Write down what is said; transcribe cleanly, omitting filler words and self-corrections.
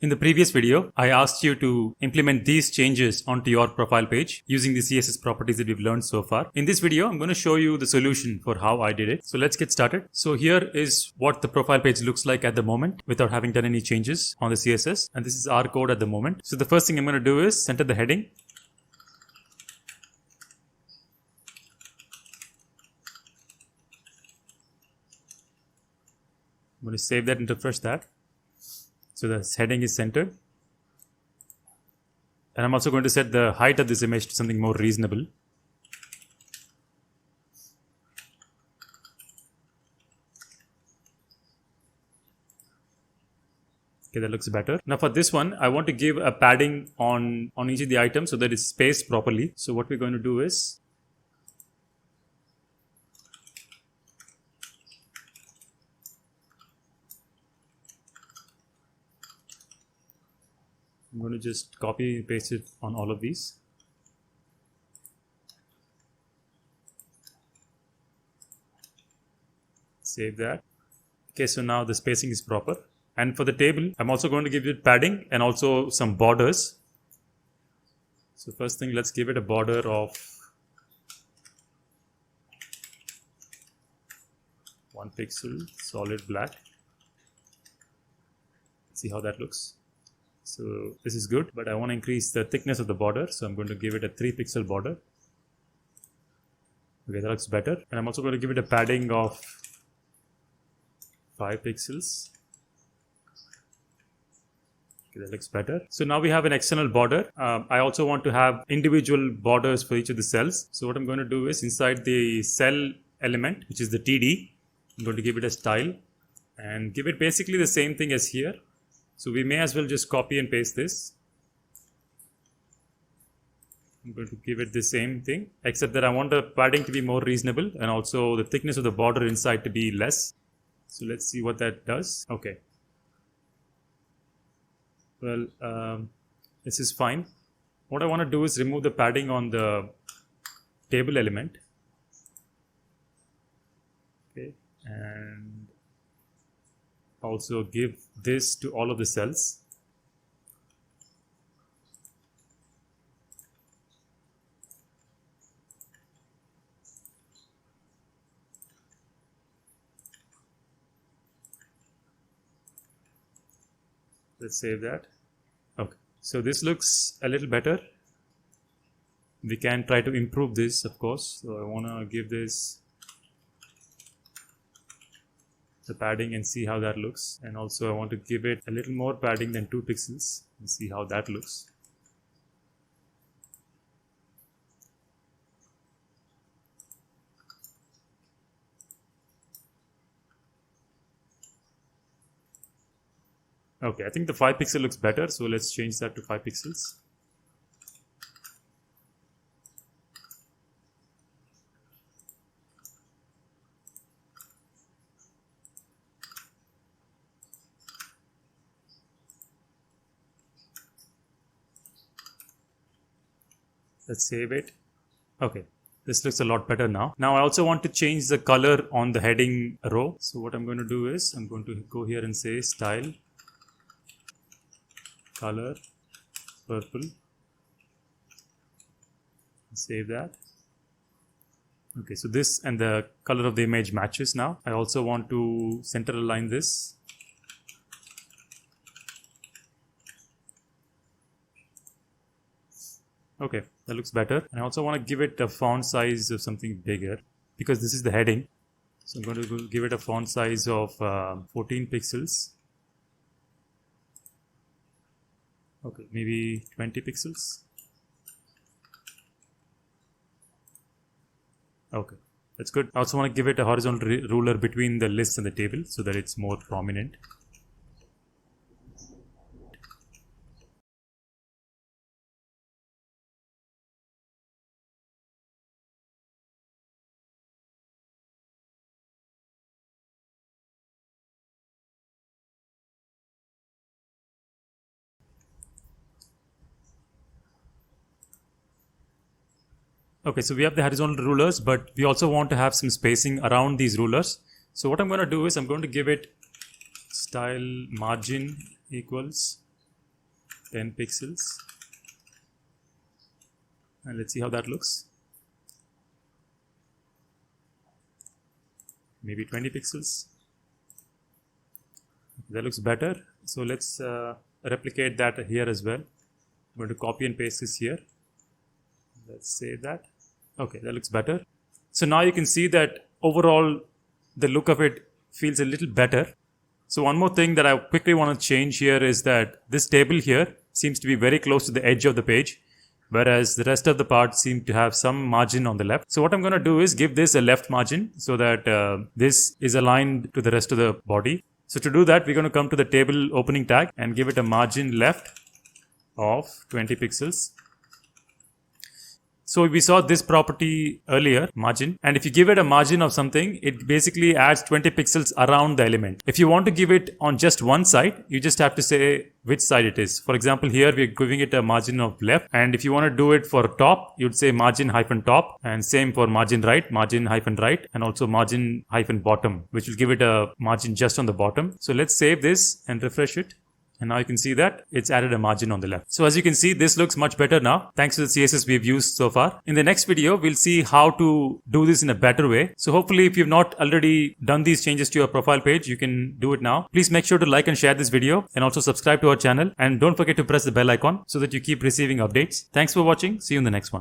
In the previous video, I asked you to implement these changes onto your profile page using the CSS properties that we've learned so far. In this video, I'm going to show you the solution for how I did it. So let's get started. So here is what the profile page looks like at the moment without having done any changes on the CSS. And this is our code at the moment. So the first thing I'm going to do is center the heading. I'm going to save that and refresh that. So the heading is centered. And I'm also going to set the height of this image to something more reasonable. Okay, that looks better. Now for this one, I want to give a padding on each of the items so that it's spaced properly. So what we're going to do is I'm going to just copy and paste it on all of these. Save that. Okay, so now the spacing is proper. And for the table, I'm also going to give it padding and also some borders. So first thing, let's give it a border of 1 pixel, solid black. Let's see how that looks. So this is good, but I want to increase the thickness of the border. So I'm going to give it a 3 pixel border. Okay, that looks better. And I'm also going to give it a padding of 5 pixels. Okay, that looks better. So now we have an external border. I also want to have individual borders for each of the cells. So what I'm going to do is inside the cell element, which is the TD, I'm going to give it a style and give it basically the same thing as here. So we may as well just copy and paste this. I'm going to give it the same thing, except that I want the padding to be more reasonable and also the thickness of the border inside to be less. So let's see what that does. Okay. Well, this is fine. What I want to do is remove the padding on the table element. Okay. And also give this to all of the cells. Let's save that. Okay, so this looks a little better. We can try to improve this, of course. So I want to give this the padding and see how that looks. And also I want to give it a little more padding than 2 pixels and see how that looks. Okay, I think the 5 pixel looks better, so let's change that to 5 pixels. Let's save it. Okay, this looks a lot better now. Now I also want to change the color on the heading row. So what I'm going to do is I'm going to go here and say style, color, purple. Save that. Okay, so this and the color of the image matches now. I also want to center align this. Okay, that looks better. And I also want to give it a font size of something bigger because this is the heading. So I'm going to give it a font size of 14 pixels. Okay, maybe 20 pixels. Okay, that's good. I also want to give it a horizontal ruler between the list and the table so that it's more prominent. Okay, so we have the horizontal rulers, but we also want to have some spacing around these rulers. So what I'm going to do is I'm going to give it style margin equals 10 pixels. And let's see how that looks. Maybe 20 pixels. That looks better. So let's replicate that here as well. I'm going to copy and paste this here. Let's save that. Okay, that looks better. So now you can see that overall the look of it feels a little better. So one more thing that I quickly want to change here is that this table here seems to be very close to the edge of the page, whereas the rest of the part seem to have some margin on the left. So what I'm going to do is give this a left margin so that this is aligned to the rest of the body. So to do that, we're going to come to the table opening tag and give it a margin left of 20 pixels. So we saw this property earlier, margin, and if you give it a margin of something, it basically adds 20 pixels around the element. If you want to give it on just one side, you just have to say which side it is. For example, here we're giving it a margin of left, and if you want to do it for top, you'd say margin hyphen top, and same for margin hyphen right, and also margin hyphen bottom, which will give it a margin just on the bottom. So let's save this and refresh it. And now you can see that it's added a margin on the left. So as you can see, this looks much better now, thanks to the CSS we've used so far. In the next video, we'll see how to do this in a better way. So hopefully if you've not already done these changes to your profile page, you can do it now. Please make sure to like and share this video and also subscribe to our channel. And don't forget to press the bell icon so that you keep receiving updates. Thanks for watching. See you in the next one.